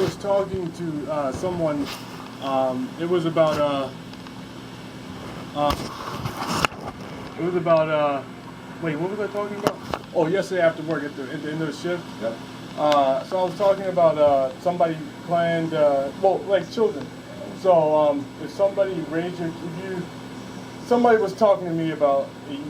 was talking to someone. It was about wait, what was I talking about? Oh, yesterday after work at the end of the shift. Yep. So I was talking about somebody planned, like children. So if somebody somebody was talking to me about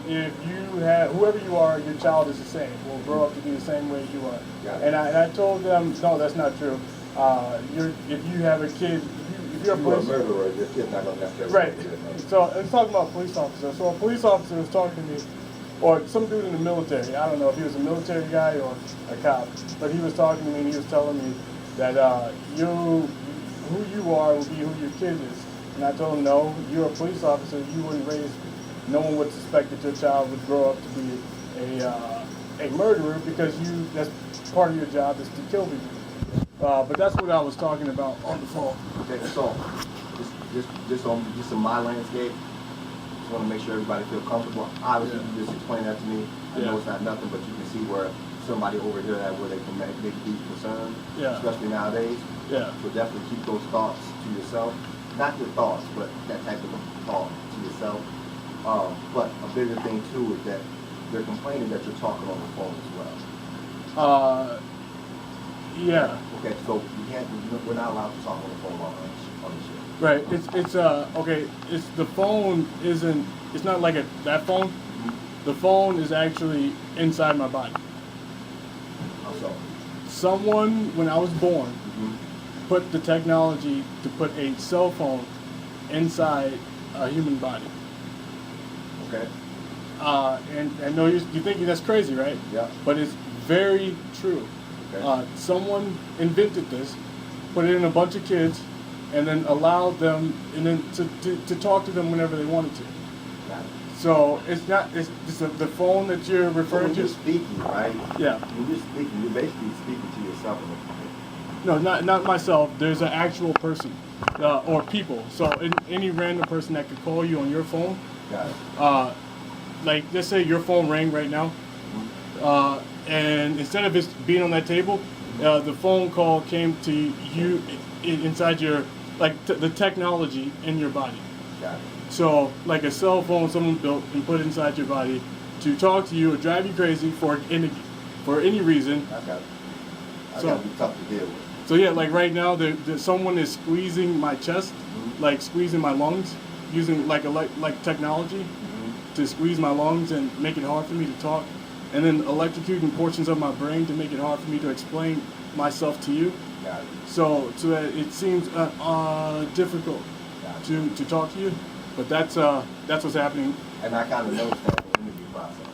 if you have, whoever you are, your child is the same, will grow up to be the same way you are. And I told them, no, that's not true. If you have a kid, if you're a murderer, your kid's not going to necessarily. Right. So I was talking about a police officer. So a police officer was talking to me, or some dude in the military. I don't know if he was a military guy or a cop, but he was talking to me and he was telling me that who you are will be who your kid is. And I told him, no, you're a police officer. You wouldn't raise. No one would suspect that your child would grow up to be a murderer because that's part of your job is to kill people. But that's what I was talking about on the phone. Okay, so just in my landscape, just want to make sure everybody feel comfortable. Obviously, you just explained that to me. I know it's not nothing, but you can see where somebody over here where they can make deep concern, especially nowadays. Yeah. So definitely keep those thoughts to yourself. Not your thoughts, but that type of thought to yourself. But a bigger thing too is that they're complaining that you're talking on the phone as well. Yeah. Okay, so we're not allowed to talk on the phone on the show. Right. It's okay. It's the phone isn't. It's not like that phone. Mm-hmm. The phone is actually inside my body. How so? Someone, when I was born, put the technology to put a cell phone inside a human body. Okay. And I know you're thinking that's crazy, right? Yeah. But it's very true. Okay. Someone invented this, put it in a bunch of kids, and then allowed them, and then to talk to them whenever they wanted to. Got it. So it's not. It's the phone that you're referring so when to. you're speaking, right? Yeah. When you're speaking, you're basically speaking to yourself. No, not myself. There's an actual person, or people. So any random person that could call you on your phone. Got it. Like let's say your phone rang right now, and instead of it being on that table, the phone call came to you inside your the technology in your body. Got it. So like a cell phone someone built and put inside your body to talk to you or drive you crazy for any reason. I got it. Gotta be tough to deal with. So yeah, like right now, someone is squeezing my chest, like squeezing my lungs, using like technology to squeeze my lungs and make it hard for me to talk, and then electrocuting portions of my brain to make it hard for me to explain myself to you. Got it. So that it seems difficult to talk to you, but that's what's happening. And I kind of noticed that in the interview process.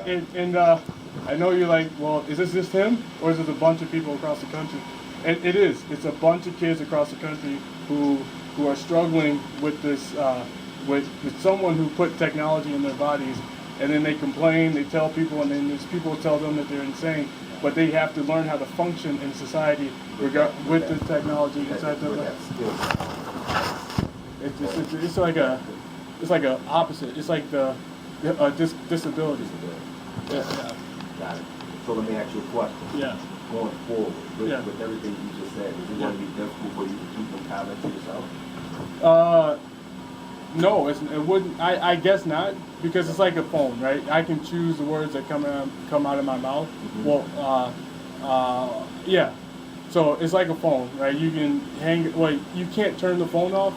Yeah. And I know you're like, well, is this just him, or is it a bunch of people across the country? And it is. It's a bunch of kids across the country who are struggling with this, with someone who put technology in their bodies, and then they complain, they tell people, and then there's people who tell them that they're insane, but they have to learn how to function in society with the technology inside their body. It's like a opposite. It's like the disability. Yeah. Got it. So let me ask you a question. Yeah. Going forward, with everything you just said, is it going to be difficult for you to keep them comment to yourself? No, it wouldn't. I guess not, because it's like a phone, right? I can choose the words that come out of my mouth. Mm-hmm. Well, yeah. So it's like a phone, right? You can hang. Well, you can't turn the phone off,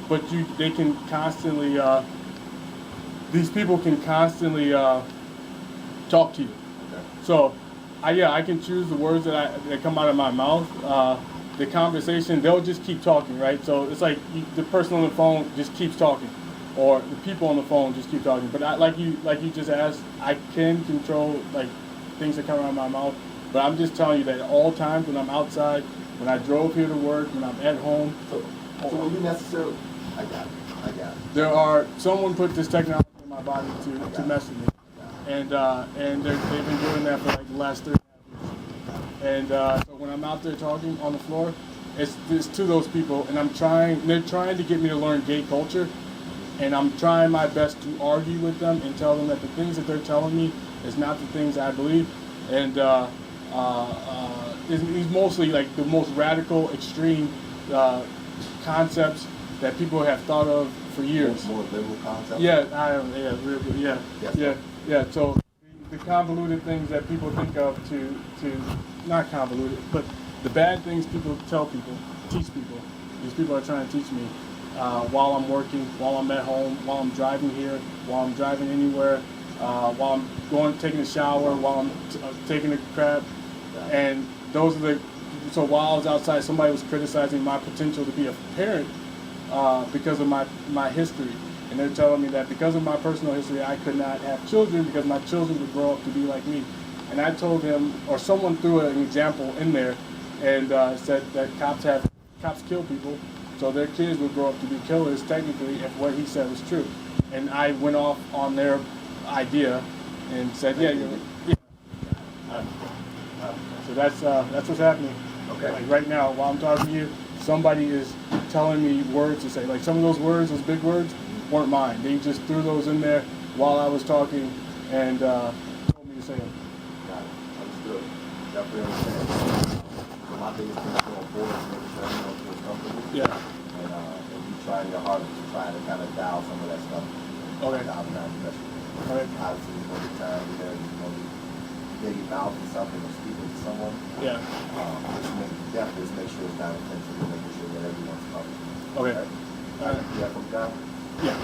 but they can constantly. These people can constantly talk to you. Okay. So, I can choose the words that come out of my mouth. The conversation, they'll just keep talking, right? So it's like the person on the phone just keeps talking, or the people on the phone just keep talking. But like you just asked, I can control like things that come out of my mouth. But I'm just telling you that at all times when I'm outside, when I drove here to work, when I'm at home. So when you necessarily, I got it. Someone put this technology in my body to mess with me, and they've been doing that for like the last 3 years. And so when I'm out there talking on the floor, it's to those people, and they're trying to get me to learn gay culture, and I'm trying my best to argue with them and tell them that the things that they're telling me is not the things I believe, and he's mostly like the most radical, extreme concepts that people have thought of for years. More liberal concepts. Yeah, yeah, yeah, Yes, yeah, yeah. So the convoluted things that people think of to not convoluted, but the bad things people tell people, teach people. These people are trying to teach me while I'm working, while I'm at home, while I'm driving here, while I'm driving anywhere, while I'm taking a shower, while I'm taking a crap, and those are the. So while I was outside, somebody was criticizing my potential to be a parent because of my history. And they're telling me that because of my personal history, I could not have children because my children would grow up to be like me. And I told him, or someone threw an example in there and said that cops kill people, so their kids would grow up to be killers technically if what he said was true. And I went off on their idea and said, yeah, you're right. Yeah. So that's what's happening. Okay. Like right now, while I'm talking to you, somebody is telling me words to say. Like some of those words, those big words, weren't mine. They just threw those in there while I was talking and told me to say them. Got it. Understood. Definitely understand. So my biggest thing going forward is making sure everyone feels comfortable. Yeah. And you trying your hardest to try to kind of dial some of that stuff. Okay. Dial down the message. Okay. Obviously, there's going to be times where you're going to be maybe mouthing something or speaking to someone. Yeah. Definitely make sure it's not offensive and making sure that everyone's covered. Okay. Right? You have some down? Yeah.